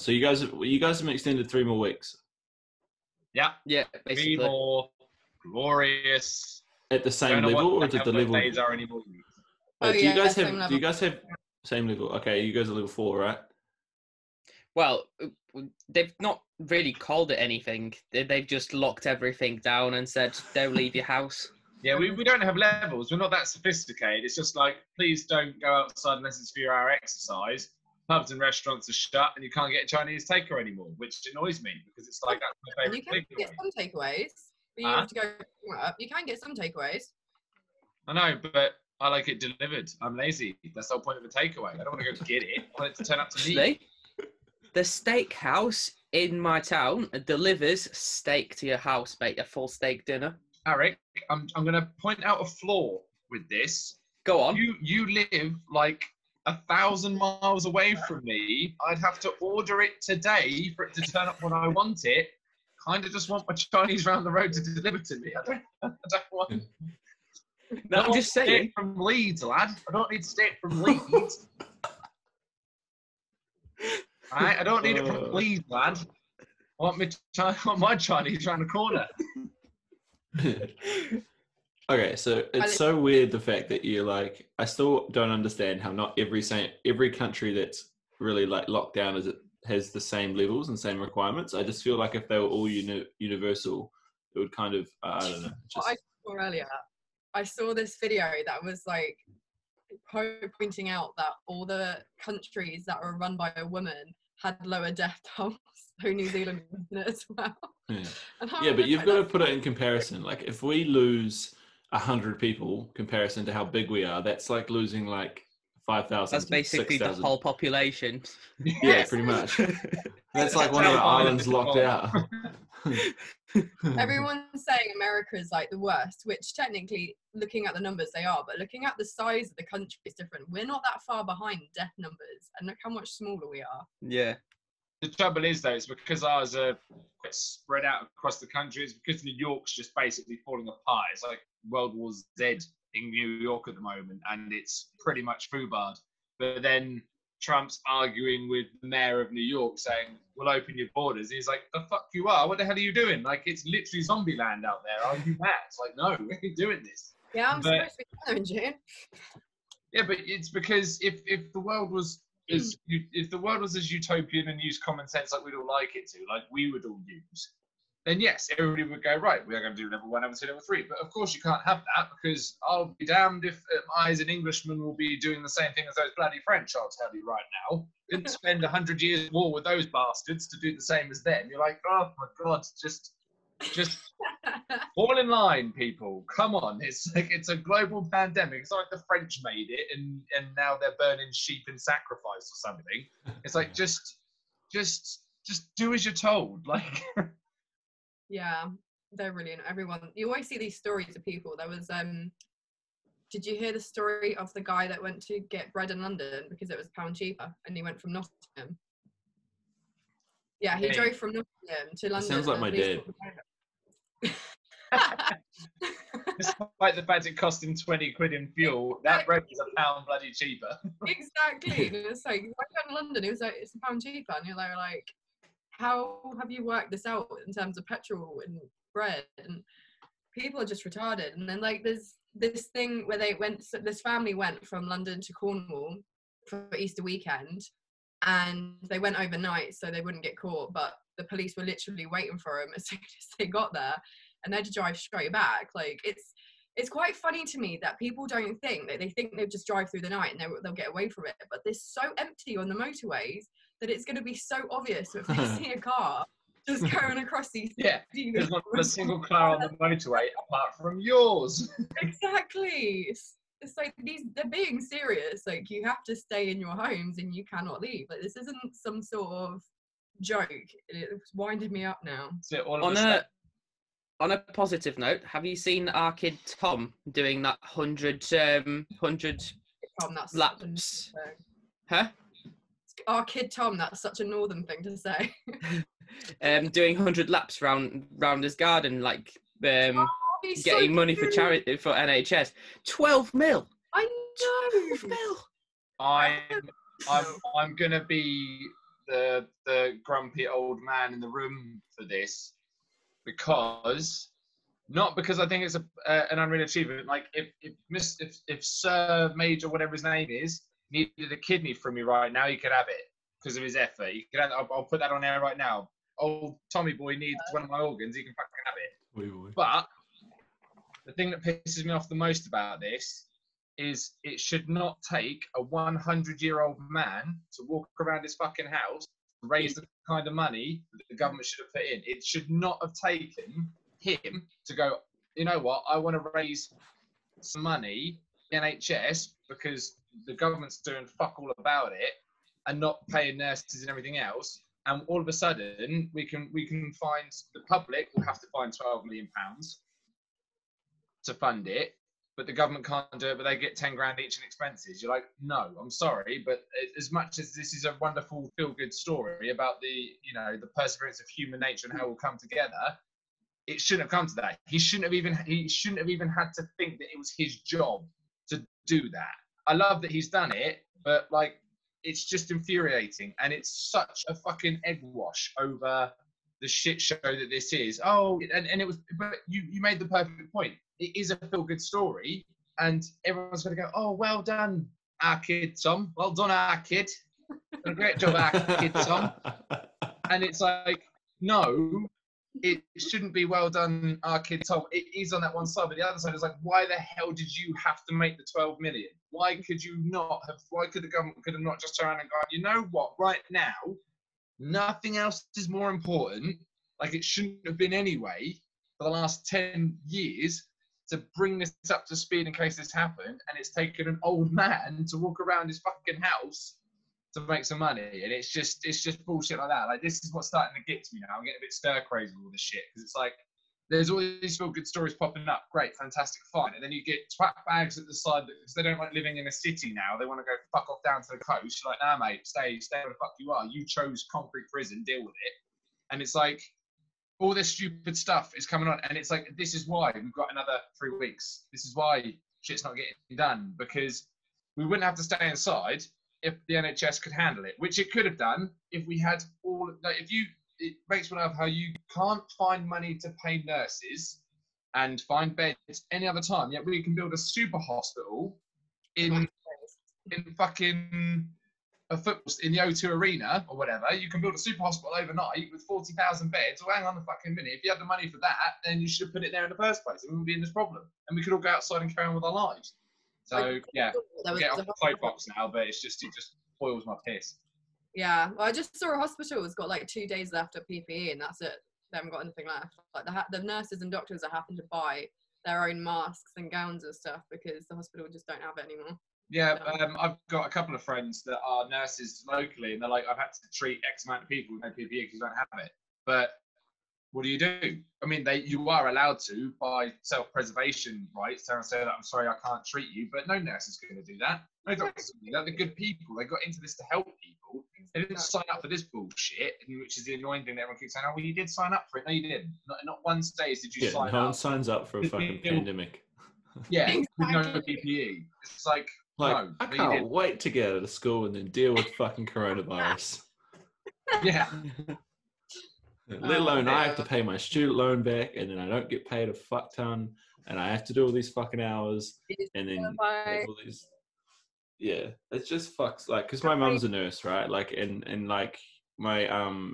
So you guys have been extended 3 more weeks Yeah, basically. 3 more glorious. at the same level, or did the level? Days are anymore. Do you guys have same level? Okay, you guys are level 4, right? Well, they've not really called it anything. They've just locked everything down and said, "Don't leave your house." Yeah, we don't have levels. We're not that sophisticated. It's just like, please don't go outside unless it's for your hour exercise. Pubs and restaurants are shut, and you can't get a Chinese takeaway anymore, which annoys me because it's like that's my favourite takeaway. You can get some takeaways, but you have to go up. You can get some takeaways. I know, but I like it delivered. I'm lazy. That's the whole point of a takeaway. I don't want to go get it. I want it to turn up to me. The steakhouse in my town delivers steak to your house, mate. A full steak dinner. Eric, I'm going to point out a flaw with this. Go on. You live like 1,000 miles away from me. I'd have to order it today for it to turn up when I want it. Kind of just want my Chinese round the road to deliver to me. I don't want. No, I'm just saying. Steak from Leeds, lad. I don't need steak from Leeds. Right? I don't need it from Leeds, lad. I want my Chinese round the corner. Okay, so it's so weird the fact that you're like, I still don't understand how not every country that's really like locked down has the same levels and same requirements. I just feel like if they were all universal, it would kind of I don't know. What I saw earlier, I saw this video that was like pointing out that all the countries that are run by a woman had lower death tolls. So New Zealand was in it as well. Yeah, but you've got to put it in comparison. Like if we lose 100 people, comparison to how big we are, that's like losing like 5,000. That's basically 6,000. the whole population. Yeah, pretty much. That's like one of the islands locked out. Everyone's saying America is like the worst, which technically, looking at the numbers, they are. But looking at the size of the country is different. We're not that far behind death numbers, and look how much smaller we are. Yeah. The trouble is, though, it's because ours are quite spread out across the country. It's because New York's just basically falling apart. It's like World War Z in New York at the moment, and it's pretty much foobarred. But then Trump's arguing with the mayor of New York, saying, "We'll open your borders." He's like, "The fuck you are? What the hell are you doing? Like, it's literally Zombieland out there. Are you mad?" It's like, no, we ain't doing this. Yeah, I'm supposed to be there in June. Yeah, but it's because if the world was as utopian and used common sense like we'd all like it to, like we would all use, then yes, everybody would go, right, we are going to do level 1, level 2, level 3. But of course you can't have that, because I'll be damned if I as an Englishman will be doing the same thing as those bloody French, I'll tell you right now. Didn't spend 100 years war with those bastards to do the same as them. You're like, oh my God, just fall in line, people. Come on. It's like, it's a global pandemic. It's not like the French made it and now they're burning sheep in sacrifice or something. It's like, just do as you're told. Like, yeah, they're brilliant. Everyone, you always see these stories of people. There was, did you hear the story of the guy that went to get bread in London because it was £1 cheaper, and he went from Nottingham? Yeah, he drove from Nottingham to London. Sounds like my dad. Despite the fact it cost him 20 quid in fuel, that bread was £1 bloody cheaper. Exactly. And it's like, when I went to London, it was like, it's £1 cheaper. And you're like, how have you worked this out in terms of petrol and bread? And people are just retarded. And then like there's this thing where this family went from London to Cornwall for Easter weekend, and they went overnight so they wouldn't get caught, but the police were literally waiting for them as soon as they got there, and they had to drive straight back. Like, it's quite funny to me that people don't think that, they think they'll just drive through the night and they'll get away from it, but they're so empty on the motorways that it's going to be so obvious if they see a car just going across these. Yeah, there's not a single car on the motorway apart from yours. Exactly. It's like they're being serious. Like, you have to stay in your homes and you cannot leave. Like, this isn't some sort of joke. It's winded me up now. So on a positive note, have you seen our kid Tom doing that 100 Tom, that's laps? Huh? Our kid Tom, that's such a northern thing to say. Doing 100 laps round his garden, like getting so money for charity for NHS. 12 mil. I know. 12 mil. I'm gonna be the grumpy old man in the room for this, because not because I think it's an unreal achievement. Like if Sir Major, whatever his name is, needed a kidney from me right now, he could have it because of his effort. He could have, I'll put that on air right now. Old Tommy boy needs one of my organs, he can fucking have it. But the thing that pisses me off the most about this is it should not take a 100-year-old man to walk around his fucking house to raise the kind of money that the government should have put in. It should not have taken him to go, you know what, I want to raise some money, NHS, because the government's doing fuck all about it and not paying nurses and everything else. And all of a sudden, we can find, the public will have to find £12 million to fund it, but the government can't do it, but they get 10 grand each in expenses. You're like, no, I'm sorry, but as much as this is a wonderful feel-good story about the perseverance of human nature and how we'll come together, it shouldn't have come to that. He shouldn't have even had to think that it was his job to do that. I love that he's done it, but like, it's just infuriating, and it's such a fucking egg wash over the shit show that this is. Oh, and it was, but you made the perfect point. It is a feel-good story, and everyone's going to go, oh, well done, our kid, Tom. Well done, our kid. A great job, our kid, Tom. And it's like, no, it shouldn't be well done, our kid, Tom. It is on that one side, but the other side is like, why the hell did you have to make the 12 million? Why could the government could have not just turned around and gone, you know what, right now, nothing else is more important, like it shouldn't have been anyway, for the last 10 years, to bring this up to speed in case this happened, and it's taken an old man to walk around his fucking house to make some money, and it's just bullshit like that. Like, this is what's starting to get to me now. I'm getting a bit stir crazy with all this shit, because it's like, there's all these feel good stories popping up. Great, fantastic, fine. And then you get twat bags at the side because they don't like living in a city now. They want to go fuck off down to the coast. You're like, nah, mate, stay where the fuck you are. You chose concrete prison, deal with it. And it's like, all this stupid stuff is coming on. And it's like, this is why we've got another 3 weeks. This is why shit's not getting done, because we wouldn't have to stay inside if the NHS could handle it, which it could have done if we had all, like, it makes me laugh how you can't find money to pay nurses and find beds any other time, yet we can build a super hospital in fucking a football in the O2 Arena or whatever. You can build a super hospital overnight with 40,000 beds. Well, hang on a fucking minute. If you had the money for that, then you should have put it there in the first place, and we wouldn't be in this problem, and we could all go outside and carry on with our lives. So yeah, we get off the soapbox now, but it just boils my piss. Yeah, well, I just saw a hospital has got like 2 days left of PPE, and that's it. They haven't got anything left. Like the nurses and doctors are having to buy their own masks and gowns and stuff because the hospital just don't have it anymore. Yeah, I've got a couple of friends that are nurses locally, and they're like, I've had to treat X amount of people with no PPE because you don't have it. But what do? I mean, you are allowed to, by self-preservation rights, and say that I'm sorry, I can't treat you, but no nurse is going to do that. No doctors are going to do that. They're good people. They got into this to help people. They didn't sign up for this bullshit, which is the annoying thing that everyone keeps saying, oh, well, you did sign up for it. No, you didn't. Not one stage did you sign up. No one signs up for a fucking pandemic. Yeah, with no PPE. It's like no, I can't wait to get out of school and then deal with fucking coronavirus. Yeah. Let alone I have to pay my student loan back, and then I don't get paid a fuck ton, and I have to do all these fucking hours, and then all these. Yeah, it just fucks, like, because my mum's a nurse, right? Like, and like my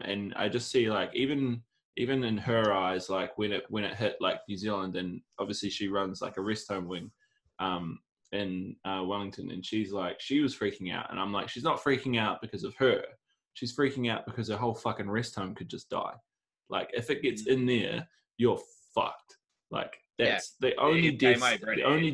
and I just see, like, even in her eyes, like when it hit like New Zealand, and obviously she runs like a rest home wing, in Wellington, and she's like, she was freaking out, and I'm like, she's not freaking out because of her. She's freaking out because her whole fucking rest home could just die. Like, if it gets in there, you're fucked. Like, that's the only deaths. The only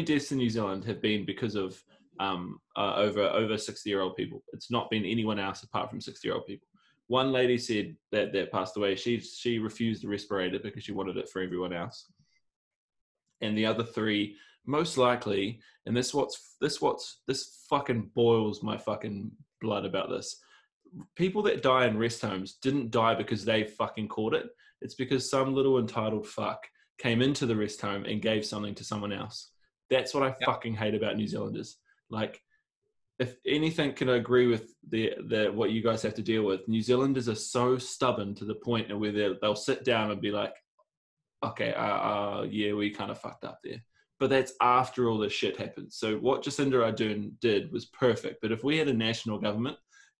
deaths in New Zealand have been because of over 60-year-old people. It's not been anyone else apart from 60-year-old people. One lady said that passed away. She refused a respirator because she wanted it for everyone else. And the other three, most likely, and this fucking boils my fucking blood about this. People that die in rest homes didn't die because they fucking caught it. It's because some little entitled fuck came into the rest home and gave something to someone else. That's what I fucking hate about New Zealanders. Like, if anything can agree with the what you guys have to deal with, New Zealanders are so stubborn to the point where they'll sit down and be like, okay, yeah, we kind of fucked up there. But that's after all this shit happened. So what Jacinda Ardern did was perfect. But if we had a national government,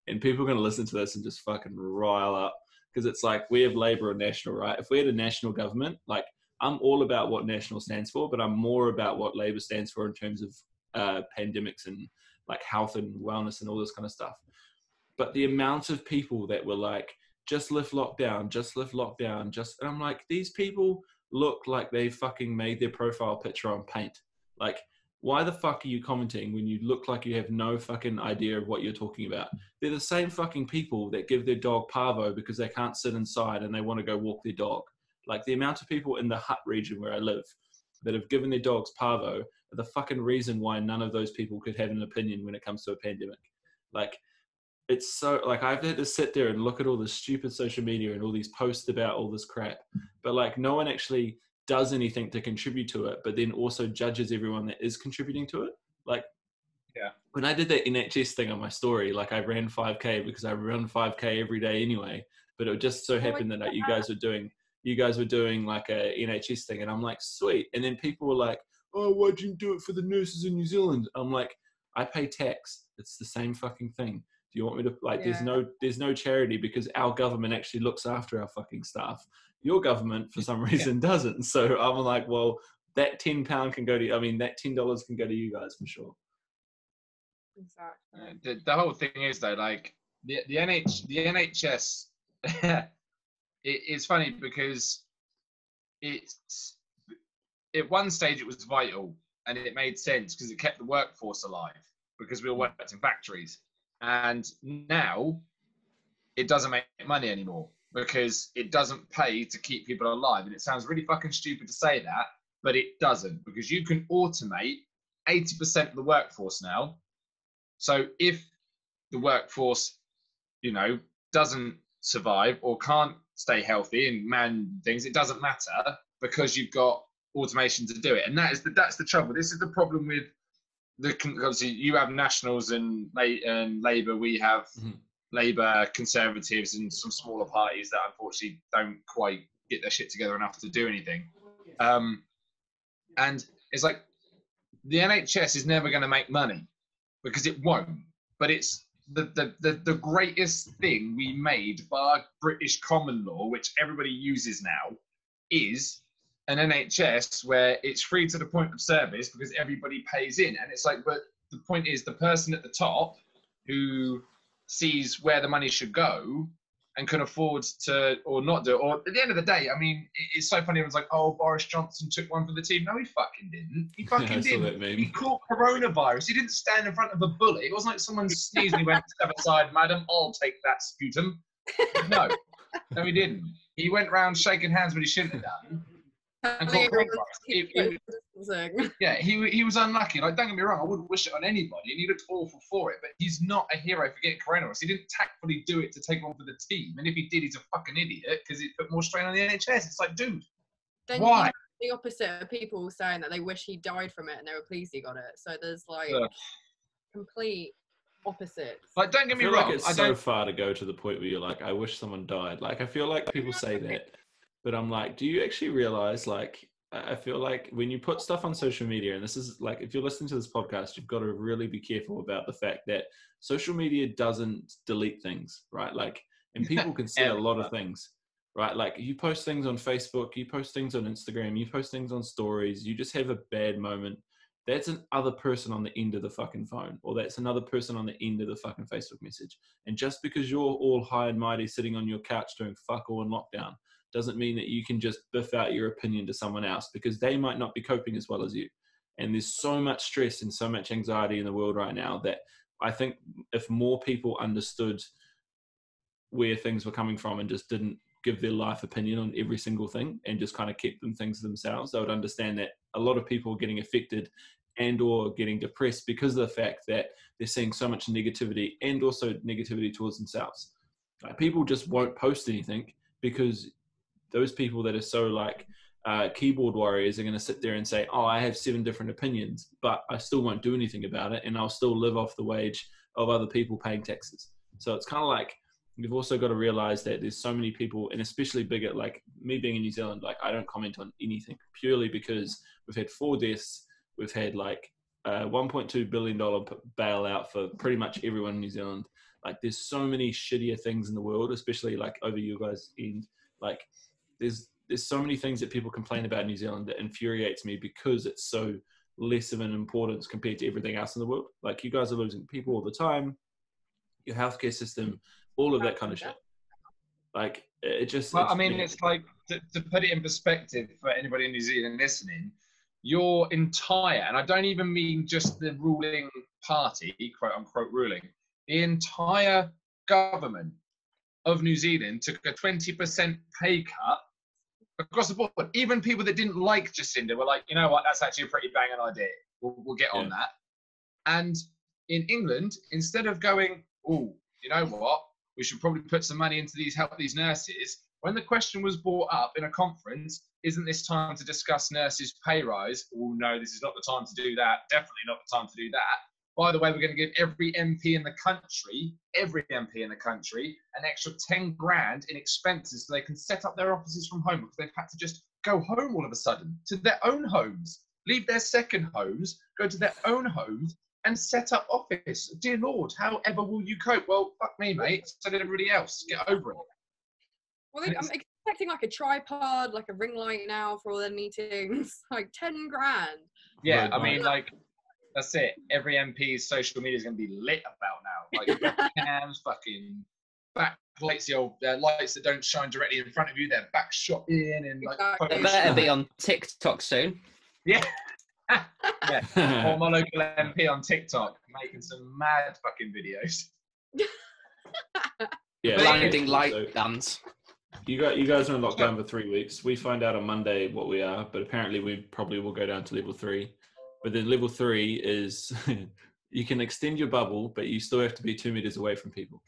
and people are going to listen to this and just fucking rile up, because it's like we have Labour and National, right? If we had a national government, like I'm all about what National stands for, but I'm more about what Labour stands for in terms of pandemics and like health and wellness and all this kind of stuff. But the amount of people that were like, just lift lockdown, and I'm like, these people look like they fucking made their profile picture on paint. Like, why the fuck are you commenting when you look like you have no fucking idea of what you're talking about? They're the same fucking people that give their dog parvo because they can't sit inside and they want to go walk their dog. Like, the amount of people in the Hutt region where I live that have given their dogs parvo are the fucking reason why none of those people could have an opinion when it comes to a pandemic. Like, it's so, like, I've had to sit there and look at all this stupid social media and all these posts about all this crap, but like no one actually does anything to contribute to it, but then also judges everyone that is contributing to it. Like, yeah, when I did that NHS thing on my story, like I ran 5K because I run 5K every day anyway, but it just so happened that like, you guys were doing like a NHS thing, and I'm like, sweet. And then people were like, oh, why didn't you do it for the nurses in New Zealand? I'm like, I pay tax. It's the same fucking thing. Do you want me to like? Yeah. There's no charity because our government actually looks after our fucking staff. Your government, for some reason, doesn't. So I'm like, well, that £10 can go to. I mean, that $10 can go to you guys for sure. Exactly. The whole thing is though, like the NHS. It's funny because it's at one stage it was vital and it made sense because it kept the workforce alive because we all worked in factories. And now it doesn't make money anymore because it doesn't pay to keep people alive. And it sounds really fucking stupid to say that, but it doesn't, because you can automate 80% of the workforce now. So if the workforce, doesn't survive or can't stay healthy and man things, it doesn't matter because you've got automation to do it. And that's the trouble. This is the problem with obviously you have Nationals and Labour, we have Labour, Conservatives, and some smaller parties that unfortunately don't quite get their shit together enough to do anything. And it's like the NHS is never going to make money because it won't. But it's the greatest thing we made by British common law, which everybody uses now, is an NHS where it's free to the point of service because everybody pays in. And it's like, but the point is the person at the top who sees where the money should go and can afford to or not do it. Or at the end of the day, I mean, it's so funny. Everyone's like, oh, Boris Johnson took one for the team. No, he fucking didn't. He fucking didn't. He caught coronavirus. He didn't stand in front of a bullet. It wasn't like someone sneezed and he went, step aside, madam, I'll take that sputum. No, he didn't. He went round shaking hands when he shouldn't have done. And he was unlucky. Like, don't get me wrong, I wouldn't wish it on anybody, and he looked awful for it. But he's not a hero for getting coronavirus. He didn't tactfully do it to take one for the team, and if he did, he's a fucking idiot because it put more strain on the NHS. It's like, dude, then why? You have the opposite of people saying that they wish he died from it and they were pleased he got it. So there's like complete opposites. Like, don't get me wrong, like it's so far to go to the point where you're like, I wish someone died. Like, I feel like people say that. But I'm like, do you actually realize, like, I feel like when you put stuff on social media, and this is like, if you're listening to this podcast, you've got to really be careful about the fact that social media doesn't delete things, right? Like, and people can see a lot of things, right? Like, you post things on Facebook, you post things on Instagram, you post things on stories, you just have a bad moment. That's another person on the end of the fucking phone, or that's another person on the end of the fucking Facebook message. And just because you're all high and mighty sitting on your couch doing fuck all in lockdown, doesn't mean that you can just biff out your opinion to someone else because they might not be coping as well as you. And there's so much stress and so much anxiety in the world right now that I think if more people understood where things were coming from and just didn't give their life opinion on every single thing and just kind of kept things to themselves, they would understand that a lot of people are getting affected and or getting depressed because of the fact that they're seeing so much negativity and also negativity towards themselves. Like, people just won't post anything because those people that are so like keyboard warriors are going to sit there and say, oh, I have 7 different opinions, but I still won't do anything about it, and I'll still live off the wage of other people paying taxes. So it's kind of like, you've also got to realize that there's so many people, and especially bigger, like me being in New Zealand, like I don't comment on anything purely because we've had 4 deaths. We've had like $1.2 billion bailout for pretty much everyone in New Zealand. Like there's so many shittier things in the world, especially like over you guys' end. Like there's so many things that people complain about in New Zealand that infuriates me because it's so less of an importance compared to everything else in the world. Like you guys are losing people all the time, your healthcare system, all of that kind of shit. Like it just. Well, I mean, it's like to put it in perspective for anybody in New Zealand listening. Your entire, and I don't even mean just the ruling party, quote unquote ruling, the entire government of New Zealand took a 20% pay cut across the board. Even people that didn't like Jacinda were like, you know what, that's actually a pretty banging idea. We'll get on that. And in England, instead of going, oh, you know what, we should probably put some money into help these nurses, when the question was brought up in a conference, isn't this time to discuss nurses' pay rise? Oh, no, this is not the time to do that. Definitely not the time to do that. By the way, we're going to give every MP in the country, an extra 10 grand in expenses so they can set up their offices from home because they've had to just go home all of a sudden to their own homes, leave their second homes, go to their own homes and set up office. Dear Lord, however will you cope? Well, fuck me, mate. So did everybody else. Get over it. Well, I'm expecting like a tripod, like a ring light now for all their meetings, like 10 grand. Yeah, I mean, like, that's it. Every MP's social media is going to be lit about now. Like, webcams, fucking backlights, the old lights that don't shine directly in front of you, they're back shot in and like. They better be on TikTok soon. Yeah. Yeah. Or my local MP on TikTok making some mad fucking videos. Yeah, blinding light dance. You guys are in lockdown for 3 weeks. We find out on Monday what we are, but apparently we probably will go down to level 3. But then level 3 is you can extend your bubble, but you still have to be 2 meters away from people.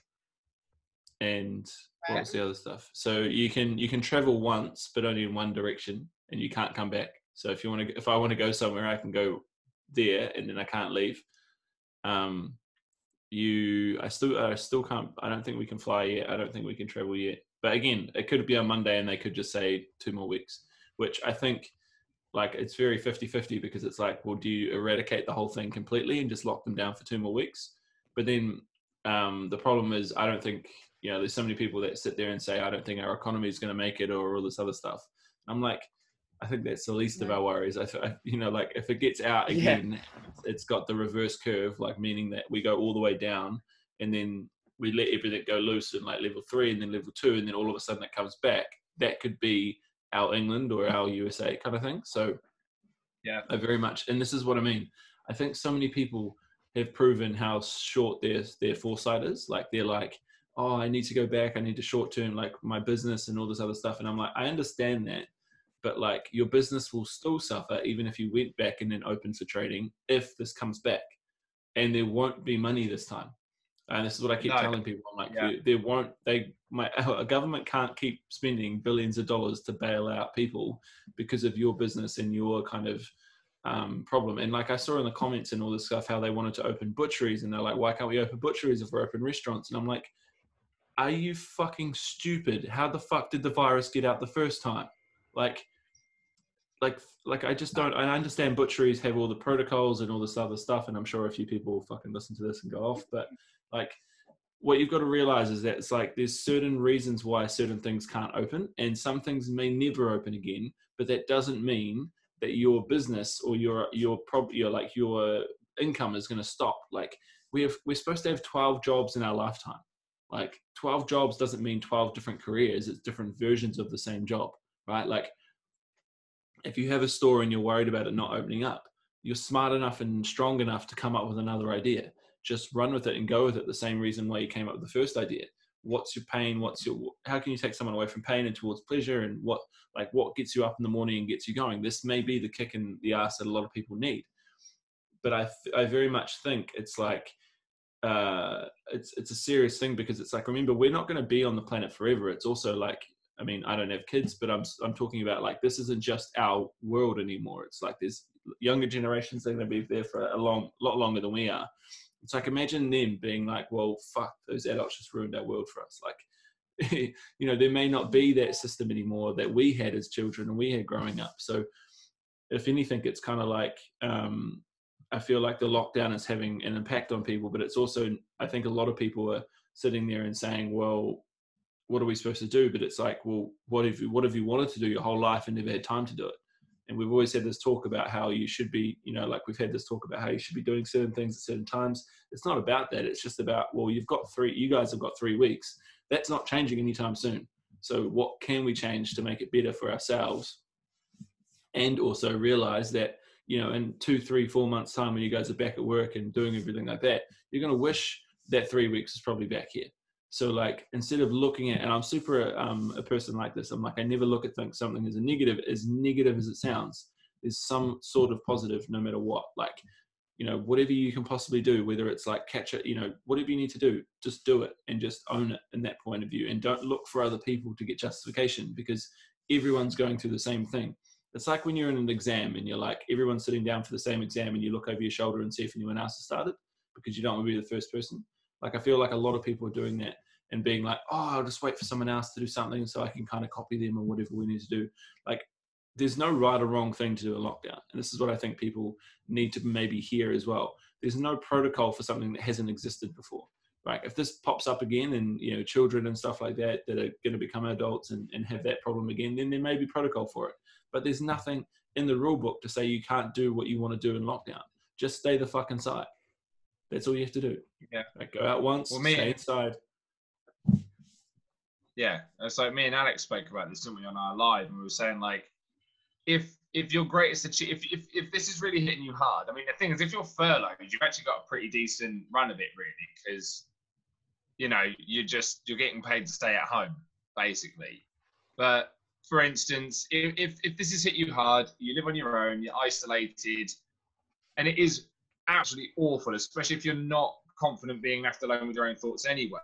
And what's the other stuff? So you can travel once, but only in one direction, and you can't come back. So if I want to go somewhere, I can go there, and then I can't leave. I still can't. I don't think we can fly yet. I don't think we can travel yet. But again, it could be on Monday and they could just say 2 more weeks, which I think like it's very 50-50 because it's like, well, do you eradicate the whole thing completely and just lock them down for 2 more weeks? But then the problem is I don't think, there's so many people that sit there and say, I don't think our economy is going to make it or all this other stuff. I'm like, I think that's the least of our worries. Like if it gets out again, it's got the reverse curve, like meaning that we go all the way down and then we let everything go loose in like level 3 and then level 2, and then all of a sudden it comes back. That could be our England or our USA kind of thing. So yeah, I very much, and this is what I mean. I think so many people have proven how short their foresight is. Like they're like, oh, I need to go back. I need to short term like my business and all this other stuff. And I'm like, I understand that, but like your business will still suffer even if you went back and then opened for trading if this comes back, and there won't be money this time. And this is what I keep telling people. I'm like, a government can't keep spending billions of dollars to bail out people because of your business and your kind of problem. And like I saw in the comments and all this stuff, how they wanted to open butcheries, and they're like, why can't we open butcheries if we're open restaurants? And I'm like, are you fucking stupid? How the fuck did the virus get out the first time? Like I just don't. I understand butcheries have all the protocols and all this other stuff, and I'm sure a few people will fucking listen to this and go off. But like, what you've got to realize is that it's like there's certain reasons why certain things can't open, and some things may never open again. But that doesn't mean that your business or your income is going to stop. Like we're supposed to have 12 jobs in our lifetime. Like 12 jobs doesn't mean 12 different careers. It's different versions of the same job, right? Like, if you have a store and you're worried about it not opening up, you're smart enough and strong enough to come up with another idea. Just run with it and go with it. The same reason why you came up with the first idea. What's your pain? How can you take someone away from pain and towards pleasure? And what gets you up in the morning and gets you going? This may be the kick in the ass that a lot of people need. But I very much think it's like, it's a serious thing, because it's like, remember, we're not going to be on the planet forever. It's also like, I mean, I don't have kids, but I'm talking about like, this isn't just our world anymore. It's like there's younger generations that are going to be there for a lot longer than we are. It's like, imagine them being like, well, fuck, those adults just ruined our world for us. Like, you know, there may not be that system anymore that we had as children and we had growing up. So if anything, it's kind of like, I feel like the lockdown is having an impact on people, but it's also, I think a lot of people are sitting there and saying, well, what are we supposed to do? But it's like, well, what have you wanted to do your whole life and never had time to do it? And we've always had this talk about how you should be, you know, like we've had this talk about how you should be doing certain things at certain times. It's not about that. It's just about, well, you guys have got 3 weeks. That's not changing anytime soon. So what can we change to make it better for ourselves? And also realize that, you know, in 2, 3, 4 months time, when you guys are back at work and doing everything like that, you're going to wish that 3 weeks is probably back here. So like, instead of looking at, and I'm super a person like this, I'm like, I never look at something as negative as it sounds. There's some sort of positive no matter what. Like, you know, whatever you can possibly do, whether it's like catch it, you know, whatever you need to do, just do it and just own it in that point of view. And don't look for other people to get justification, because everyone's going through the same thing. It's like when you're in an exam and you're like, everyone's sitting down for the same exam and you look over your shoulder and see if anyone else has started because you don't want to be the first person. Like, I feel like a lot of people are doing that and being like, oh, I'll just wait for someone else to do something so I can kind of copy them or whatever we need to do. Like, there's no right or wrong thing to do in lockdown. And this is what I think people need to maybe hear as well. There's no protocol for something that hasn't existed before. Right? If this pops up again and, you know, children and stuff like that are going to become adults and have that problem again, then there may be protocol for it. But there's nothing in the rule book to say you can't do what you want to do in lockdown. Just stay the fuck inside. That's all you have to do. Yeah. Like, go out once, stay inside. Yeah. It's like me and Alex spoke about this, didn't we, on our live, and we were saying like, if your greatest achievement, if this is really hitting you hard, I mean, the thing is, if you're furloughed, you've actually got a pretty decent run of it, really, because, you know, you're getting paid to stay at home, basically. But for instance, if this has hit you hard, you live on your own, you're isolated, and it is absolutely awful, especially if you're not confident being left alone with your own thoughts anyway.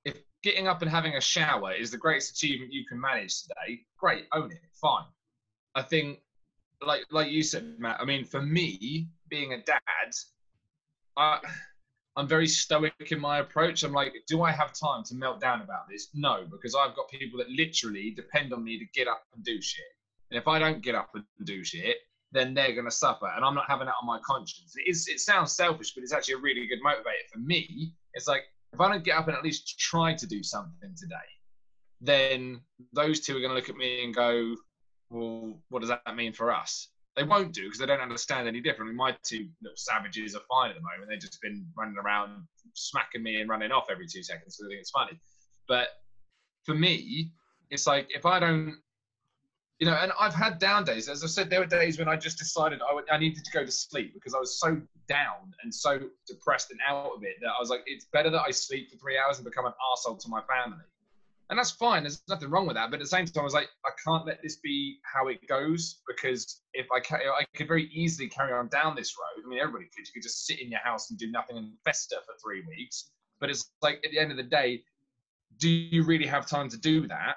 If getting up and having a shower is the greatest achievement you can manage today, great, own it, fine. I think, like you said, Matt, I mean, for me, being a dad, I'm very stoic in my approach. I'm like, do I have time to melt down about this? No, because I've got people that literally depend on me to get up and do shit. And if I don't get up and do shit, then they're going to suffer. And I'm not having that on my conscience. It sounds selfish, but it's actually a really good motivator for me. It's like, if I don't get up and at least try to do something today, then those two are going to look at me and go, well, what does that mean for us? They won't do, because they don't understand any differently. My 2 little savages are fine at the moment. They've just been running around, smacking me and running off every 2 seconds because they think it's funny. But for me, it's like, if I don't, you know, and I've had down days. As I said, there were days when I just decided I needed to go to sleep because I was so down and so depressed and out of it that I was like, it's better that I sleep for 3 hours and become an arsehole to my family. And that's fine. There's nothing wrong with that. But at the same time, I was like, I can't let this be how it goes, because if I could very easily carry on down this road. I mean, everybody could. You could just sit in your house and do nothing and fester for 3 weeks. But it's like, at the end of the day, do you really have time to do that?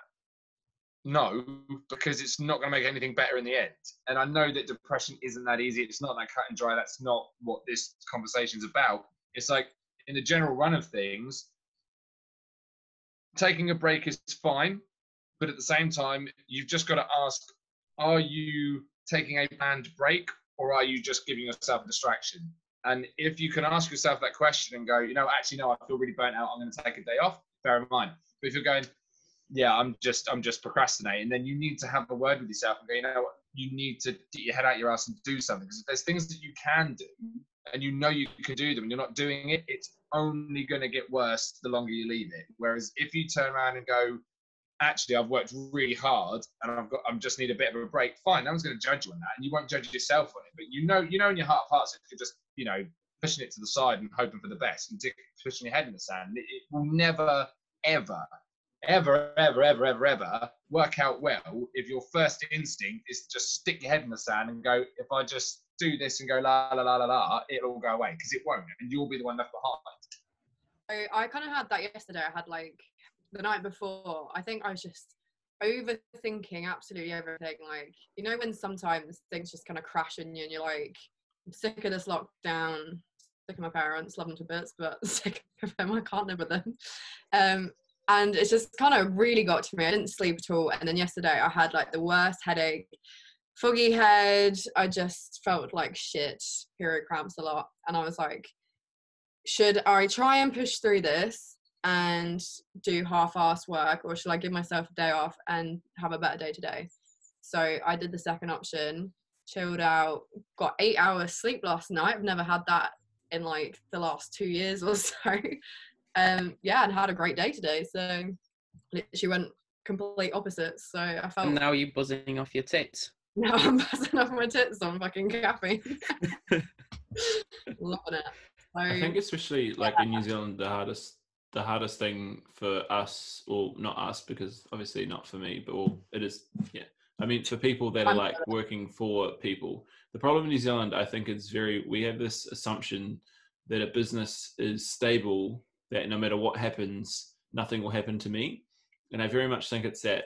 No, because it's not going to make anything better in the end. And I know that depression isn't that easy. It's not that cut and dry. That's not what this conversation is about. It's like, in the general run of things, taking a break is fine, but at the same time, you've just got to ask, are you taking a planned break, or are you just giving yourself a distraction? And if you can ask yourself that question and go, you know, actually, no, I feel really burnt out, I'm going to take a day off, bear in mind. But if you're going, yeah, I'm just procrastinating, then you need to have a word with yourself and go, you know what, you need to get your head out your ass and do something. Because if there's things that you can do and you know you can do them and you're not doing it, it's only going to get worse the longer you leave it. Whereas if you turn around and go, actually, I've worked really hard and I just need a bit of a break, fine, no one's going to judge you on that, and you won't judge yourself on it. But you know in your heart of hearts, if you're just, you know, pushing it to the side and hoping for the best and pushing your head in the sand, it will never, ever work out well if your first instinct is to just stick your head in the sand and go, if I just do this and go la la la la la, it'll all go away, because it won't, and you'll be the one left behind. I kind of had that yesterday. I had, like, the night before, I think I was just overthinking absolutely everything. Like, you know, when sometimes things just kind of crash in you and you're like, I'm sick of this lockdown, sick of my parents, love them to bits, but sick of them, I can't live with them. And it's just kind of really got to me. I didn't sleep at all. And then yesterday I had like the worst headache, foggy head. I just felt like shit, period cramps a lot. And I was like, should I try and push through this and do half-ass work, or should I give myself a day off and have a better day today? So I did the second option, chilled out, got 8 hours sleep last night. I've never had that in like the last 2 years or so. Yeah, and had a great day today. So literally went complete opposites. So I felt. And now you're buzzing off your tits. Now I'm buzzing off my tits on fucking caffeine. Loving it. So, I think especially like in New Zealand, the hardest thing for us, or not us, because obviously not for me, but it is, yeah. I mean, for people that are like working for people, the problem in New Zealand, I think we have this assumption that a business is stable, that no matter what happens, nothing will happen to me. And I very much think it's that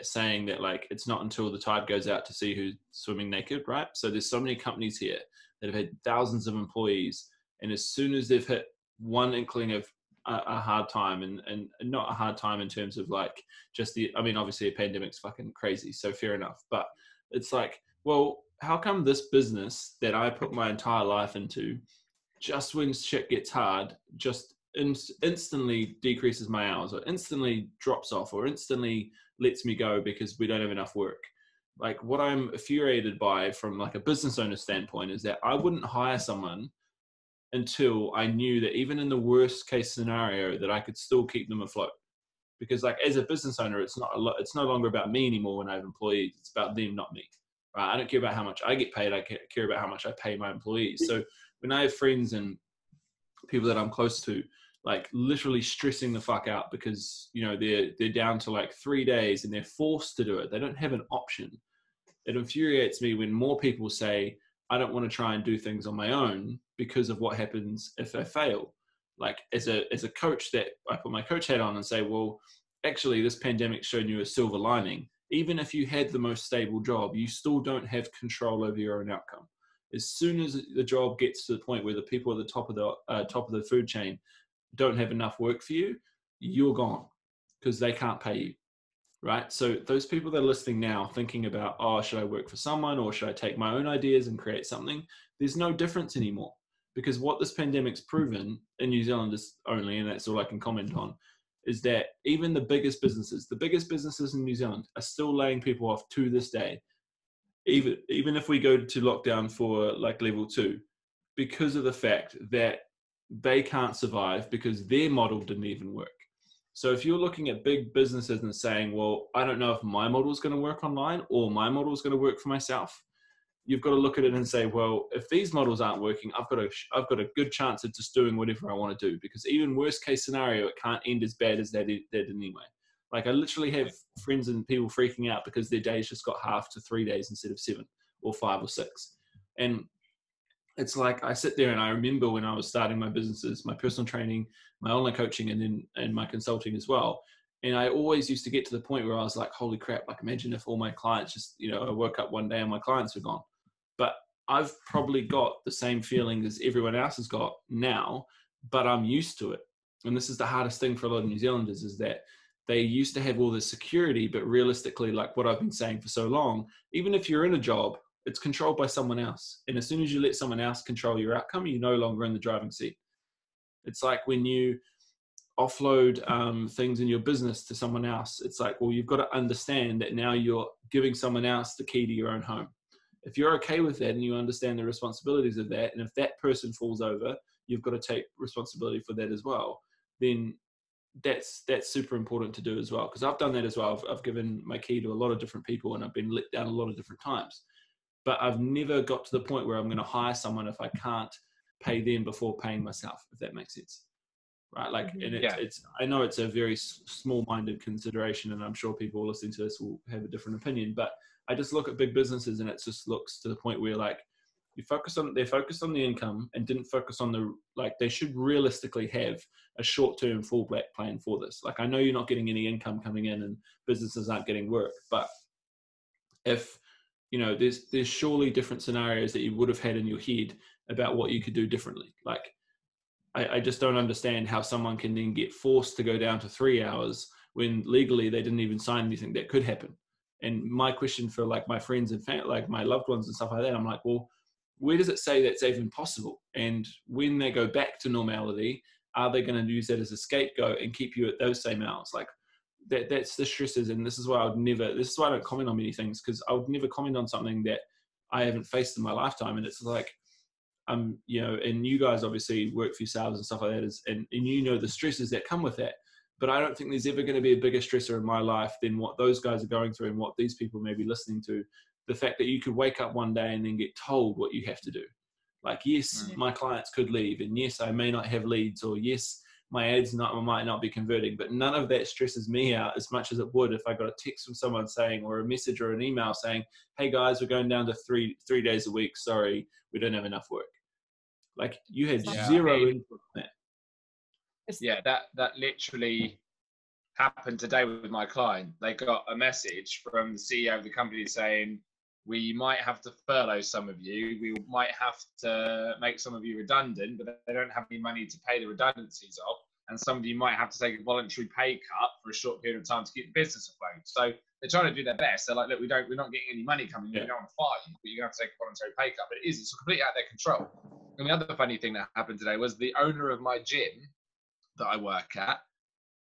saying that like, it's not until the tide goes out to see who's swimming naked, right? So there's so many companies here that have had thousands of employees, and as soon as they've hit one inkling of a hard time, and not a hard time in terms of like just I mean, obviously a pandemic's fucking crazy, so fair enough, but it's like, well, how come this business that I put my entire life into, just when shit gets hard, just instantly decreases my hours, or instantly drops off, or instantly lets me go because we don't have enough work? Like, what I'm infuriated by from like a business owner standpoint is that I wouldn't hire someone until I knew that even in the worst case scenario that I could still keep them afloat. Because like as a business owner, it's no longer about me anymore when I have employees. It's about them, not me. Right? I don't care about how much I get paid. I care about how much I pay my employees. So when I have friends and people that I'm close to, like literally stressing the fuck out because, you know, they're down to like 3 days and they're forced to do it, they don't have an option. It infuriates me when more people say, I don't want to try and do things on my own because of what happens if I fail. Like as a coach, that I put my coach hat on and say, well, actually this pandemic showed you a silver lining. Even if you had the most stable job, you still don't have control over your own outcome. As soon as the job gets to the point where the people at the top of the food chain don't have enough work for you, you're gone because they can't pay you. Right? So those people that are listening now thinking about, oh, should I work for someone or should I take my own ideas and create something? There's no difference anymore, because what this pandemic's proven in New Zealand is only, and that's all I can comment on, is that even the biggest businesses in New Zealand are still laying people off to this day. Even if we go to lockdown for like level 2, because of the fact that they can't survive because their model didn't even work. So if you're looking at big businesses and saying, well, I don't know if my model is going to work online or my model is going to work for myself, you've got to look at it and say, well, if these models aren't working, I've got a good chance of just doing whatever I want to do, because even worst case scenario, it can't end as bad as that did anyway. Like I literally have friends and people freaking out because their days just got half to 3 days instead of 7 or 5 or 6. And it's like I sit there and I remember when I was starting my businesses, my personal training, my online coaching, and my consulting as well. And I always used to get to the point where I was like, holy crap, like imagine if all my clients just, you know, I woke up one day and my clients were gone. But I've probably got the same feeling as everyone else has got now, but I'm used to it. And this is the hardest thing for a lot of New Zealanders, is that they used to have all this security, but realistically, like what I've been saying for so long, even if you're in a job, it's controlled by someone else. And as soon as you let someone else control your outcome, you're no longer in the driving seat. It's like when you offload things in your business to someone else, it's like, well, you've got to understand that now you're giving someone else the key to your own home. If you're okay with that and you understand the responsibilities of that, and if that person falls over, you've got to take responsibility for that as well, then that's super important to do as well. Because I've done that as well. I've given my key to a lot of different people and I've been let down a lot of different times. But I've never got to the point where I'm going to hire someone if I can't pay them before paying myself, if that makes sense. Right? Like, and it's I know it's a very small-minded consideration, and I'm sure people listening to this will have a different opinion, but I just look at big businesses and it just looks to the point where like They're focused on the income and didn't focus on the, like, they should realistically have a short-term fallback plan for this. Like, I know you're not getting any income coming in and businesses aren't getting work, but if, you know, there's surely different scenarios that you would have had in your head about what you could do differently. Like, I just don't understand how someone can then get forced to go down to 3 hours when legally they didn't even sign anything that could happen. And my question for, like, my friends and family, like my loved ones and stuff like that, I'm like, well, where does it say that's even possible? And when they go back to normality, are they going to use that as a scapegoat and keep you at those same hours? Like, that's the stresses. And this is why this is why I don't comment on many things, because I would never comment on something that I haven't faced in my lifetime. And it's like, you know, and you guys obviously work for yourselves and stuff like that, and you know the stresses that come with that. But I don't think there's ever going to be a bigger stressor in my life than what those guys are going through and what these people may be listening to. The fact that you could wake up one day and then get told what you have to do. Like, yes, my clients could leave, and yes, I may not have leads, or yes, my ads might not be converting, but none of that stresses me out as much as it would if I got a text from someone saying, or a message or an email saying, hey guys, we're going down to three days a week. Sorry, we don't have enough work. Like, you had zero input on that. Yeah, that literally happened today with my client. They got a message from the CEO of the company saying, we might have to furlough some of you. We might have to make some of you redundant, but they don't have any money to pay the redundancies off. And some of you might have to take a voluntary pay cut for a short period of time to keep the business afloat. So they're trying to do their best. They're like, look, we're not getting any money coming in. We don't want to fire you, but you're going to have to take a voluntary pay cut. But it's completely out of their control. And the other funny thing that happened today was the owner of my gym that I work at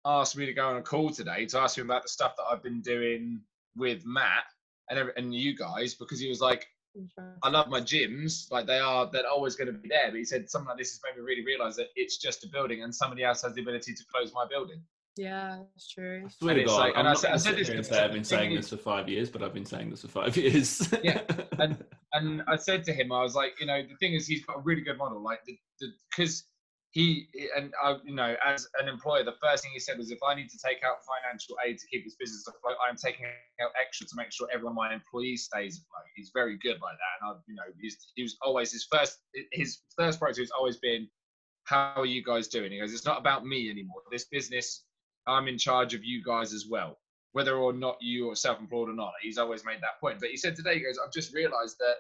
asked me to go on a call today to ask him about the stuff that I've been doing with Matt and you guys, because he was like, I love my gyms, like they're always going to be there. But he said something like this has made me really realise that it's just a building and somebody else has the ability to close my building. Yeah, that's true. I swear to God, like, I'm I not said going to say I've been saying this for 5 years, but I've been saying this for 5 years. Yeah, and I said to him, I was like, you know, the thing is, he's got a really good model, like because he and I, you know, as an employer, the first thing he said was, if I need to take out financial aid to keep his business afloat, I'm taking out extra to make sure every one of my employees stays afloat. He's very good like that, and you know, he was always his first priority has always been, how are you guys doing? He goes, it's not about me anymore. This business, I'm in charge of you guys as well, whether or not you are self-employed or not. He's always made that point. But he said today, he goes, I've just realised that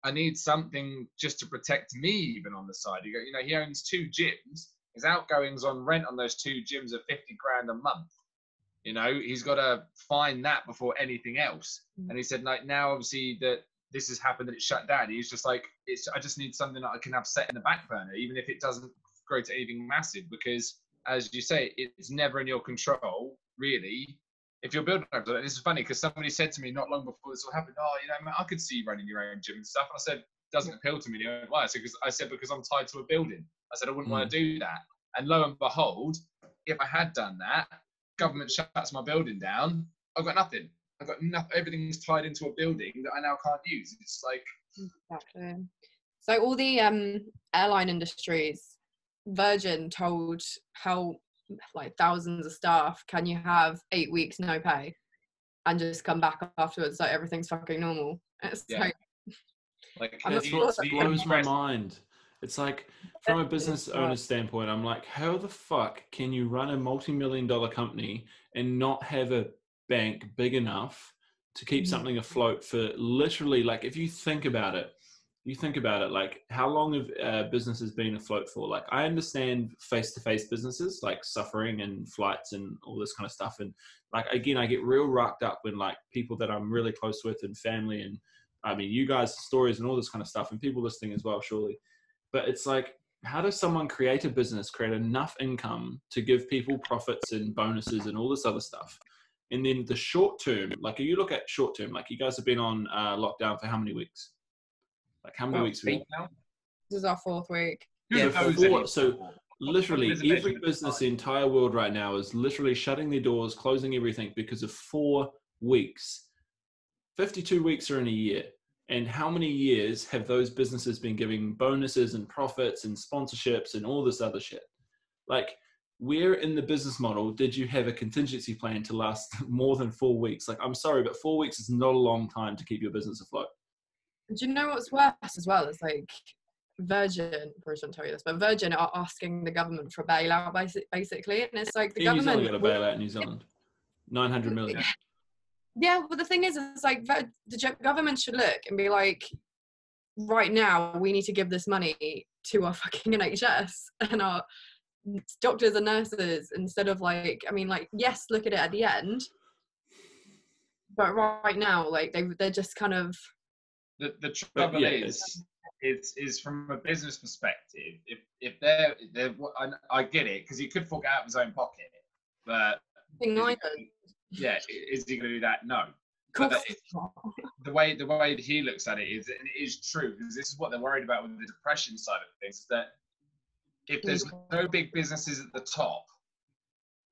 I need something just to protect me even on the side. He goes, you know, he owns 2 gyms. His outgoings on rent on those 2 gyms are 50 grand a month. You know, he's got to find that before anything else. And he said, like, now obviously that this has happened, that it's shut down, he's just like, I just need something that I can have set in the back burner, even if it doesn't grow to anything massive, because as you say, it's never in your control, really. If you're building up to that, this is funny because somebody said to me not long before this all happened, oh, you know, man, I could see you running your own gym and stuff. And I said, it doesn't appeal to me. You know, why? I said, because I'm tied to a building. I said, I wouldn't want to do that. And lo and behold, if I had done that, government shuts my building down, I've got nothing. I've got nothing. Everything's tied into a building that I now can't use. It's like... Exactly. So all the airline industries, Virgin told how, like, thousands of staff, can you have 8 weeks no pay and just come back afterwards like everything's fucking normal? It's like that's what blows my mind. It's like, from a business owner's standpoint, I'm like, how the fuck can you run a multi-million-dollar company and not have a bank big enough to keep something afloat for literally, like, if you think about it, like, how long have businesses been afloat for? Like, I understand face-to-face businesses, like suffering and flights and all this kind of stuff. And like, again, I get real rocked up when, like, people that I'm really close with and family, and I mean, you guys' stories and all this kind of stuff, and people listening as well, surely. But it's like, how does someone create a business, create enough income to give people profits and bonuses and all this other stuff? And then the short term, like, if you look at short term, like, you guys have been on lockdown for how many weeks? Like, how many weeks? Now? This is our 4th week. So literally every business in the entire world right now is literally shutting their doors, closing everything because of 4 weeks. 52 weeks are in a year. And how many years have those businesses been giving bonuses and profits and sponsorships and all this other shit? Like, where in the business model did you have a contingency plan to last more than 4 weeks? Like, I'm sorry, but 4 weeks is not a long time to keep your business afloat. Do you know what's worse as well? It's like Virgin, probably shouldn't tell you this, but Virgin are asking the government for a bailout, basically, and it's like the New Zealand government. got a bailout in New Zealand, 900 million. Yeah, but the thing is, it's like the government should look and be like, right now, we need to give this money to our fucking NHS and our doctors and nurses instead of like, I mean, like, yes, look at it at the end, but right now, like, they're just kind of. The trouble is from a business perspective, if they're I get it, because he could fork out of his own pocket, but yeah, is he going to do that? No. But the way that he looks at it is, and it is true, because this is what they're worried about with the depression side of things, is that if there's no big businesses at the top,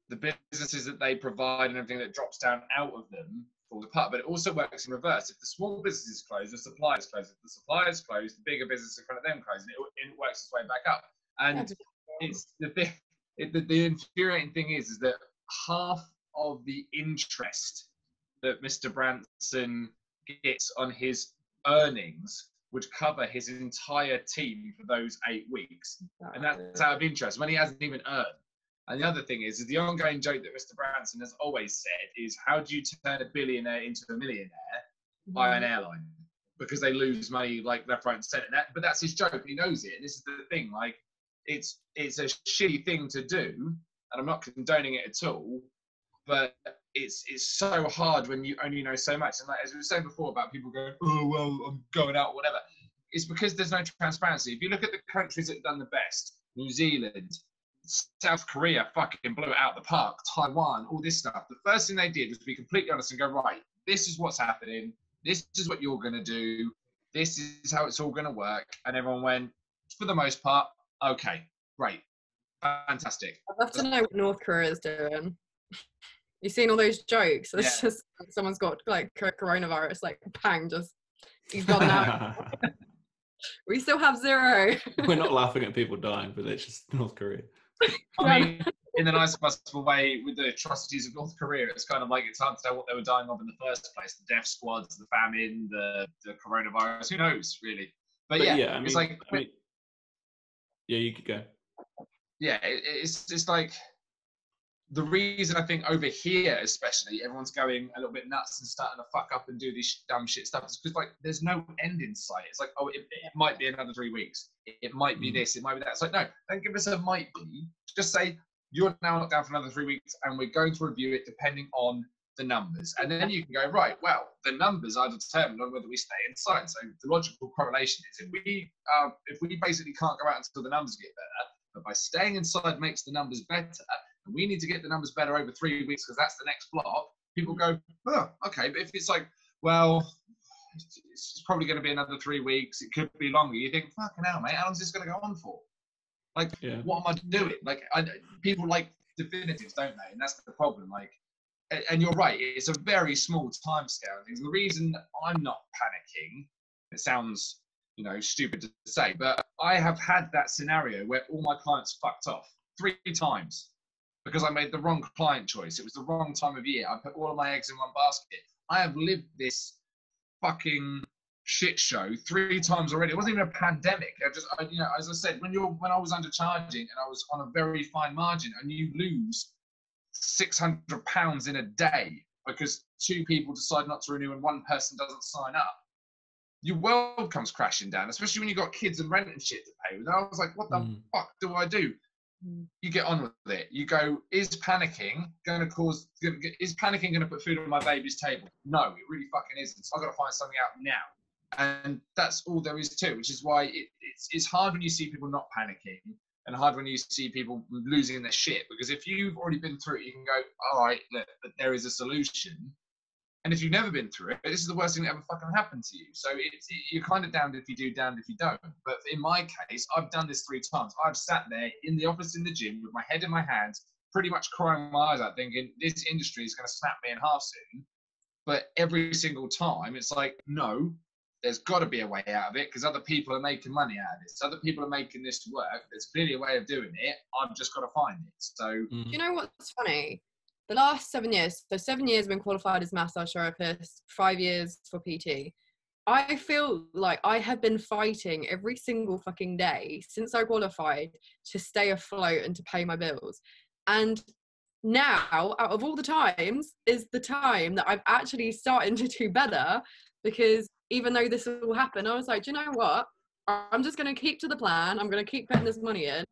the businesses that they provide and everything that drops down out of them falls apart. But it also works in reverse. If the small businesses close, the suppliers close. If the suppliers close, the bigger businesses in front of them close, and it works its way back up. And it's the thing. The infuriating thing is that half of the interest that Mr. Branson gets on his earnings would cover his entire team for those 8 weeks, and that's out of interest when he hasn't even earned. And the other thing is the ongoing joke that Mr. Branson has always said is, how do you turn a billionaire into a millionaire? By an airline, because they lose money like left, right, and centre. But that's his joke, and he knows it. And this is the thing, like, it's a shitty thing to do, and I'm not condoning it at all. But it's so hard when you only know so much. And like, as we were saying before about people going, oh well, I'm going out, whatever. It's because there's no transparency. If you look at the countries that have done the best, New Zealand, South Korea fucking blew it out the park, Taiwan, all this stuff. The first thing they did was be completely honest and go, right, this is what's happening. This is what you're going to do. This is how it's all going to work. And everyone went, for the most part, okay, great, fantastic. I'd love to know what North Korea is doing. You've seen all those jokes. It's just someone's got like coronavirus, like bang, just he's gone now. We still have 0. We're not laughing at people dying, but it's just North Korea. I mean, in the nicest possible way, with the atrocities of North Korea, it's kind of like it's hard to tell what they were dying of in the first place. The death squads, the famine, the coronavirus, who knows, really. But yeah, I mean, it's like... yeah, you could go. Yeah, it's just like... The reason I think over here, especially, everyone's going a little bit nuts and starting to fuck up and do this dumb shit stuff is because, like, there's no end in sight. It's like, oh, it might be another 3 weeks. It might be this. It might be that. It's like, no, don't give us a might be. Just say, you're now locked down for another 3 weeks and we're going to review it depending on the numbers. And then you can go, right, well, the numbers are determined on whether we stay inside. So the logical correlation is if we basically can't go out until the numbers get better, but by staying inside makes the numbers better, and we need to get the numbers better over 3 weeks because that's the next block, people go, oh, okay. But if it's like, well, it's probably going to be another 3 weeks, it could be longer, you think, fucking hell, mate, how long is this going to go on for? Like, what am I doing? Like, people like definitives, don't they? And that's the problem. Like, and you're right, it's a very small time scale and things. And the reason I'm not panicking, it sounds, stupid to say, but I have had that scenario where all my clients fucked off 3 times. Because I made the wrong client choice. It was the wrong time of year. I put all of my eggs in one basket. I have lived this fucking shit show 3 times already. It wasn't even a pandemic. As I said, when I was undercharging and I was on a very fine margin, and you lose £600 in a day because 2 people decide not to renew and 1 person doesn't sign up, your world comes crashing down. Especially when you've got kids and rent and shit to pay. And I was like, what the fuck do I do? You get on with it. You go, is panicking going to put food on my baby's table? No, it really fucking isn't. So I've got to find something out now. And that's all there is to it, which is why it's hard when you see people not panicking and hard when you see people losing their shit. Because if you've already been through it, you can go, all right, look, there is a solution. And if you've never been through it, this is the worst thing that ever fucking happened to you. So you're kind of damned if you do, damned if you don't. But in my case, I've done this 3 times. I've sat there in the office in the gym with my head in my hands, pretty much crying my eyes out, thinking this industry is going to snap me in half soon. But every single time, it's like, no, there's got to be a way out of it because other people are making money out of it. So other people are making this work. There's clearly a way of doing it. I've just got to find it. So, do you know what's funny? The last 7 years, so 7 years I've been qualified as massage therapist, 5 years for PT. I feel like I have been fighting every single fucking day since I qualified to stay afloat and to pay my bills. And now, out of all the times, is the time that I've actually started to do better, because even though this all happened, I was like, do you know what? I'm just going to keep to the plan. I'm going to keep putting this money in,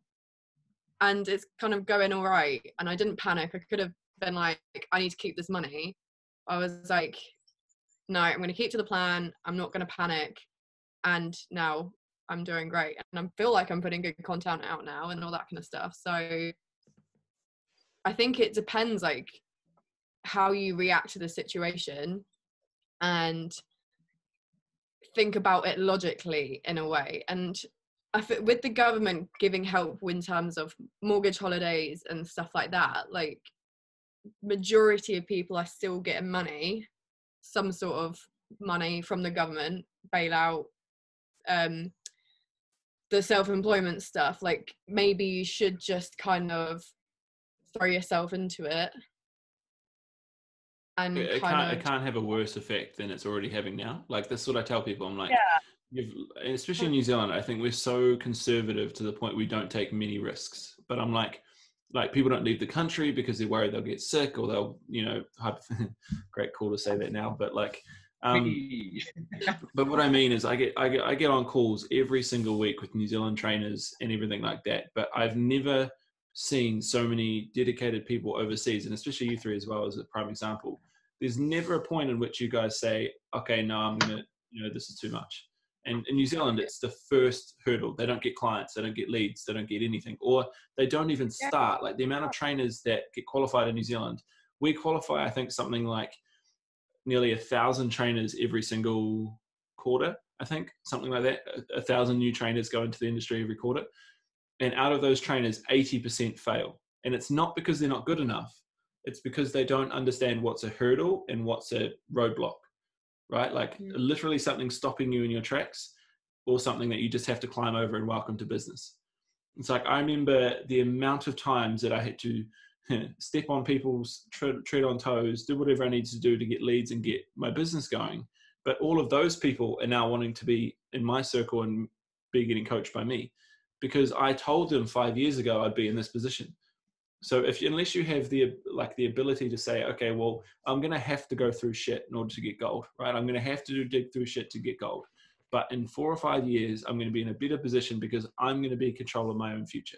and it's kind of going all right. And I didn't panic. I could have been like, I need to keep this money. I was like, no, I'm going to keep to the plan. I'm not going to panic. And now I'm doing great. And I feel like I'm putting good content out now and all that kind of stuff. So I think it depends, like, how you react to the situation and think about it logically in a way. And with the government giving help in terms of mortgage holidays and stuff like that, like, majority of people are still getting money, some sort of money from the government, bailout, the self-employment stuff. Like, maybe you should just kind of throw yourself into it. And it can't have a worse effect than it's already having now. Like, that's what I tell people. I'm like, especially in New Zealand, I think we're so conservative to the point we don't take many risks. But I'm like people don't leave the country because they're worried they'll get sick, or they'll, great call to say that now, but like, but what I mean is I get on calls every single week with New Zealand trainers and everything like that. But I've never seen so many dedicated people overseas, and especially you three as well as a prime example. There's never a point in which you guys say, okay, no, I'm going to, this is too much. And in New Zealand, it's the first hurdle. They don't get clients, they don't get leads, they don't get anything, or they don't even start. Like, the amount of trainers that get qualified in New Zealand, we qualify, I think, something like nearly 1,000 trainers every single quarter, I think, something like that. 1,000 new trainers go into the industry every quarter. And out of those trainers, 80% fail. And it's not because they're not good enough. It's because they don't understand what's a hurdle and what's a roadblock, right? Like, literally something stopping you in your tracks, or something that you just have to climb over and welcome to business. It's like, I remember the amount of times that I had to step on people's, tread on toes, do whatever I needed to do to get leads and get my business going. But all of those people are now wanting to be in my circle and be getting coached by me, because I told them 5 years ago I'd be in this position. So unless you have the ability to say, okay, well, I'm going to have to go through shit in order to get gold, right? I'm going to have to dig through shit to get gold. But in 4 or 5 years, I'm going to be in a better position because I'm going to be in control of my own future.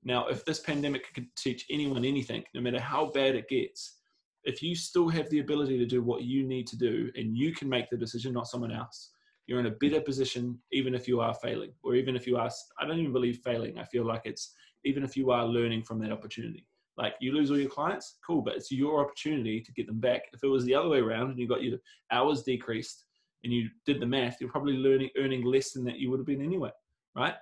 Now, if this pandemic could teach anyone anything, no matter how bad it gets, if you still have the ability to do what you need to do and you can make the decision, not someone else, you're in a better position, even if you are failing, or even if you are, I don't even believe failing. I feel like it's, even if you are learning from that opportunity. Like, you lose all your clients, cool, but it's your opportunity to get them back. If it was the other way around and you got your hours decreased and you did the math, you're probably earning less than that you would have been anyway, right?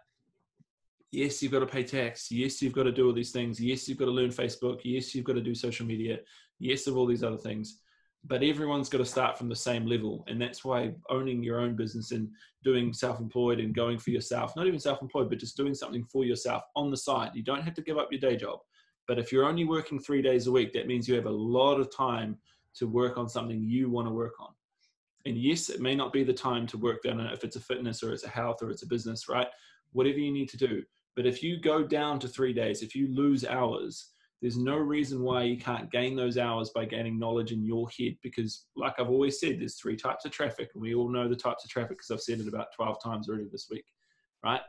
Yes, you've got to pay tax. Yes, you've got to do all these things. Yes, you've got to learn Facebook. Yes, you've got to do social media. Yes, of all these other things. But everyone's got to start from the same level. And that's why owning your own business and doing self-employed and going for yourself, not even self-employed, but just doing something for yourself on the side. You don't have to give up your day job. But if you're only working 3 days a week, that means you have a lot of time to work on something you want to work on. And yes, it may not be the time to work down if it's a fitness or it's a health or it's a business, right? Whatever you need to do. But if you go down to 3 days, if you lose hours, there's no reason why you can't gain those hours by gaining knowledge in your head. Because like I've always said, there's 3 types of traffic, and we all know the types of traffic because I've said it about 12 times already this week, right?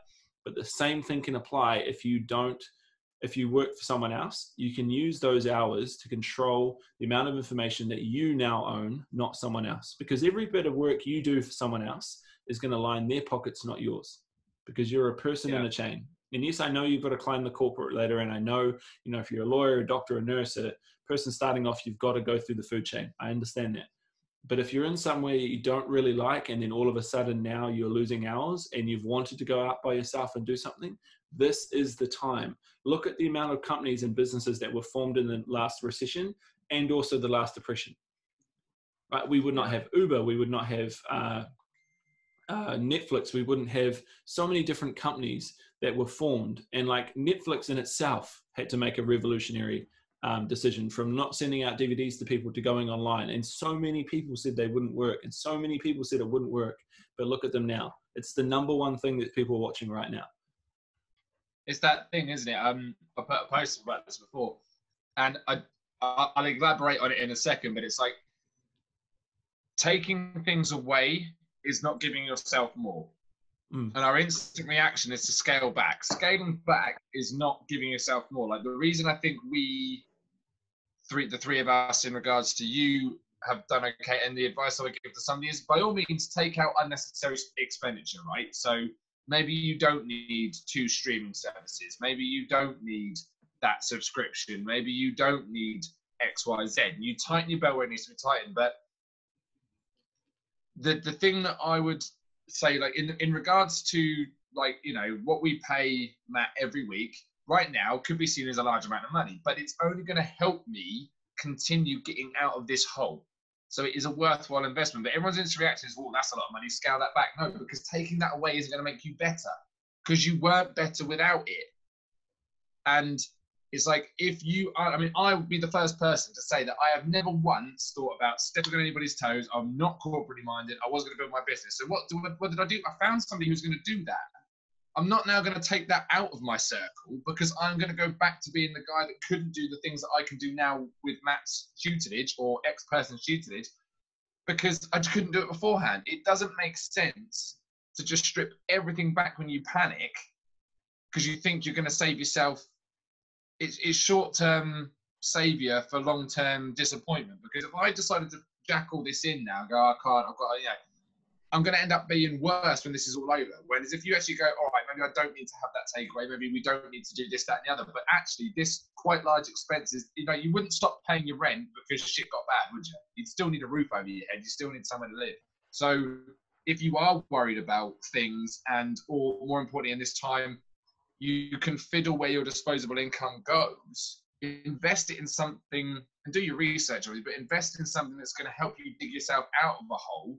But the same thing can apply if you work for someone else. You can use those hours to control the amount of information that you now own, not someone else. Because every bit of work you do for someone else is going to line their pockets, not yours, because you're a person in a chain. And yes, I know you've got to climb the corporate ladder. And I know, if you're a lawyer, a doctor, a nurse, a person starting off, you've got to go through the food chain. I understand that. But if you're in somewhere you don't really like, and then all of a sudden now you're losing hours and you've wanted to go out by yourself and do something, this is the time. Look at the amount of companies and businesses that were formed in the last recession and also the last depression. Right? We would not have Uber. We would not have Netflix. We wouldn't have so many different companies that were formed. And like Netflix in itself had to make a revolutionary decision, from not sending out DVDs to people to going online. And so many people said they wouldn't work, and so many people said it wouldn't work. But look at them now. It's the number one thing that people are watching right now. It's that thing, isn't it? I put a post about this before, and I'll elaborate on it in a second, but it's like taking things away is not giving yourself more. And our instant reaction is to scale back. Scaling back is not giving yourself more. Like, the reason I think the three of us in regards to you have done okay, and the advice I would give to somebody is, by all means, take out unnecessary expenditure, right? So maybe you don't need 2 streaming services. Maybe you don't need that subscription. Maybe you don't need X, Y, Z. You tighten your belt where it needs to be tightened. But the thing that I would say, like, in regards to, like, you know, what we pay Matt every week right now could be seen as a large amount of money, but it's only going to help me continue getting out of this hole. So it is a worthwhile investment. But everyone's instant reaction is, well, that's a lot of money, scale that back. No, because taking that away isn't going to make you better, because you weren't better without it. And it's like, if you are, I mean, I would be the first person to say that I have never once thought about stepping on anybody's toes. I'm not corporately minded. I was going to build my business. So what did I do? I found somebody who's going to do that. I'm not now going to take that out of my circle, because I'm going to go back to being the guy that couldn't do the things that I can do now with Matt's tutelage or ex-person's tutelage, because I just couldn't do it beforehand. It doesn't make sense to just strip everything back when you panic because you think you're going to save yourself. It's short-term savior for long-term disappointment. Because if I decided to jack all this in now, go, I can't, I've got, I'm going to end up being worse when this is all over. Whereas if you actually go, all right, maybe I don't need to have that takeaway, maybe we don't need to do this, that, and the other. But actually, this quite large expenses, you wouldn't stop paying your rent because shit got bad, would you? You'd still need a roof over your head. You still need somewhere to live. So if you are worried about things, or more importantly in this time, you can fiddle where your disposable income goes, invest it in something, and do your research, but invest in something that's going to help you dig yourself out of a hole,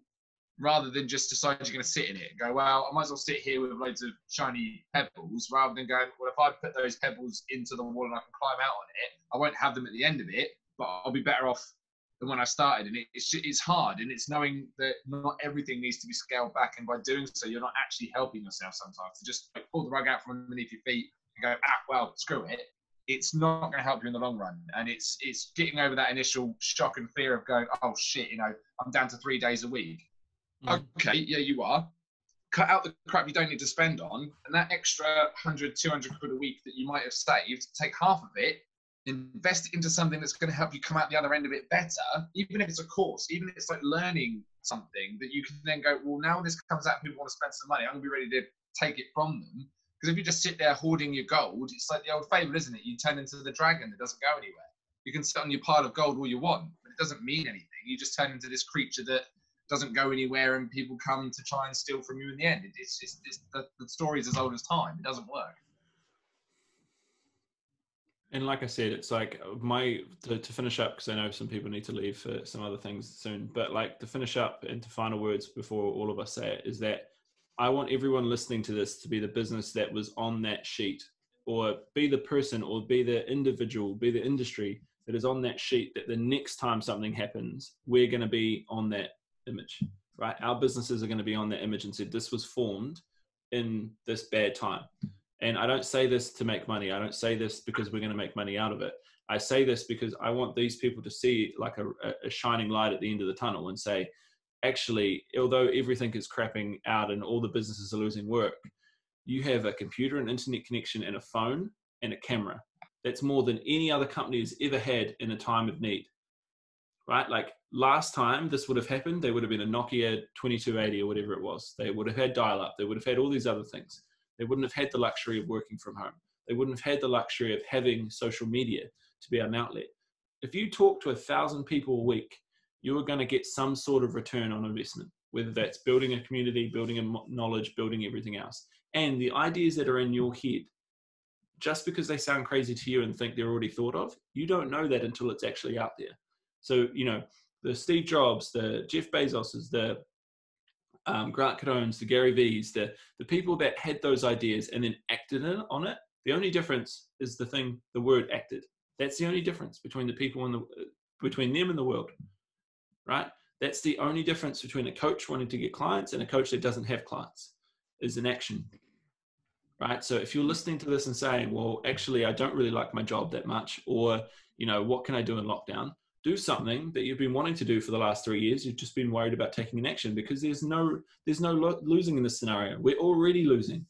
rather than just decide you're going to sit in it and go, well, I might as well sit here with loads of shiny pebbles, rather than going, well, if I put those pebbles into the wall and I can climb out on it, I won't have them at the end of it, but I'll be better off than when I started. And it's hard, and it's knowing that not everything needs to be scaled back, and by doing so, you're not actually helping yourself sometimes. To just pull the rug out from underneath your feet and go, well, screw it. It's not going to help you in the long run. And it's getting over that initial shock and fear of going, oh shit, I'm down to 3 days a week. Okay, yeah, you are. Cut out the crap you don't need to spend on, and that extra 100, 200 quid a week that you might have saved, take half of it, invest it into something that's going to help you come out the other end of it better, even if it's a course, even if it's like learning something that you can then go, well, now when this comes out and people want to spend some money, I'm going to be ready to take it from them. Because if you just sit there hoarding your gold, it's like the old fable, isn't it? You turn into the dragon that doesn't go anywhere. You can sit on your pile of gold all you want, but it doesn't mean anything. You just turn into this creature that doesn't go anywhere, and people come to try and steal from you in the end. The story is as old as time. It doesn't work. And like I said, it's like to finish up, because I know some people need to leave for some other things soon, but like to finish up and to final words before all of us say it, is that I want everyone listening to this to be the business that was on that sheet, or be the person, or be the individual, be the industry that is on that sheet, that the next time something happens, we're going to be on that image, right? Our businesses are going to be on that image and said, this was formed in this bad time. And I don't say this to make money. I don't say this because we're going to make money out of it. I say this because I want these people to see like a shining light at the end of the tunnel and say, actually, although everything is crapping out and all the businesses are losing work, you have a computer, an internet connection, and a phone and a camera. That's more than any other company has ever had in a time of need, right? Like last time this would have happened, they would have been a Nokia 2280 or whatever it was. They would have had dial-up. They would have had all these other things. They wouldn't have had the luxury of working from home. They wouldn't have had the luxury of having social media to be an outlet. If you talk to 1,000 people a week, you are going to get some sort of return on investment, whether that's building a community, building a knowledge, building everything else. And the ideas that are in your head, just because they sound crazy to you and think they're already thought of, you don't know that until it's actually out there. So, the Steve Jobs, the Jeff Bezoses, the Grant Cardones, the Gary V's, the people that had those ideas and then acted on it, the only difference is the word acted. That's the only difference between the people and between them and the world, right? That's the only difference between a coach wanting to get clients and a coach that doesn't have clients, is an action, right? So if you're listening to this and saying, well, actually, I don't really like my job that much, or, what can I do in lockdown? Do something that you've been wanting to do for the last 3 years. You've just been worried about taking an action, because there's no losing in this scenario. We're already losing.